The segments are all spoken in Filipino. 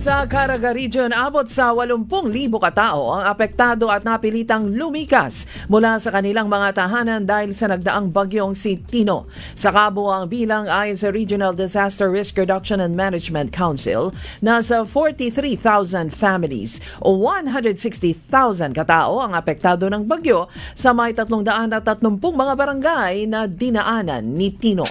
Sa Caraga Region, abot sa 80,000 katao ang apektado at napilitang lumikas mula sa kanilang mga tahanan dahil sa nagdaang bagyong si Tino. Sa kabuuang bilang ayon sa Regional Disaster Risk Reduction and Management Council, nasa 43,000 families o 160,000 katao ang apektado ng bagyo sa may 330 mga barangay na dinaanan ni Tino.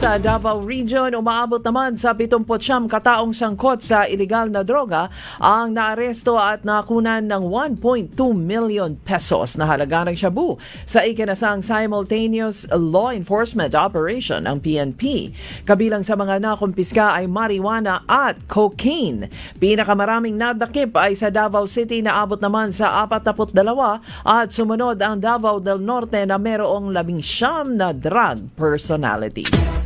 Sa Davao Region, umaabot naman sa 79 kataong sangkot sa ilegal na droga ang naaresto at nakunan ng 1.2 million pesos na halaga ng shabu sa ikinasang simultaneous law enforcement operation ng PNP. Kabilang sa mga nakumpiska ay marijuana at cocaine. Pinakamaraming nadakip ay sa Davao City na abot naman sa 42 at sumunod ang Davao del Norte na merong 19 na drug personalities.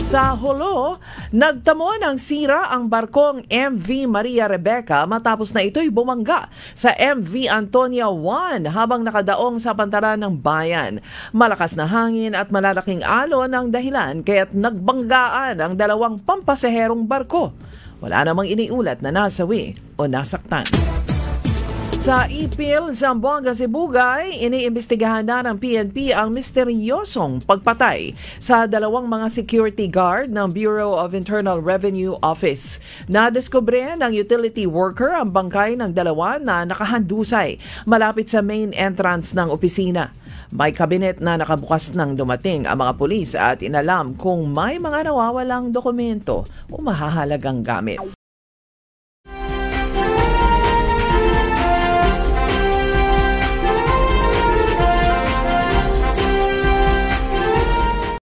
Sa Jolo, nagtamo ng sira ang barkong MV Maria Rebecca matapos na ito'y bumangga sa MV Antonia 1 habang nakadaong sa pantaran ng bayan. Malakas na hangin at malalaking alon ang dahilan kaya't nagbanggaan ang dalawang pampasaherong barko. Wala namang iniulat na nasawi o nasaktan. Sa Ipil, Zamboanga, Sibugay, iniimbestigahan na ng PNP ang misteryosong pagpatay sa dalawang mga security guard ng Bureau of Internal Revenue Office. Nadiskubre ng utility worker ang bangkay ng dalawa na nakahandusay malapit sa main entrance ng opisina. May kabinet na nakabukas nang dumating ang mga pulis at inalam kung may mga nawawalang dokumento o mahahalagang gamit.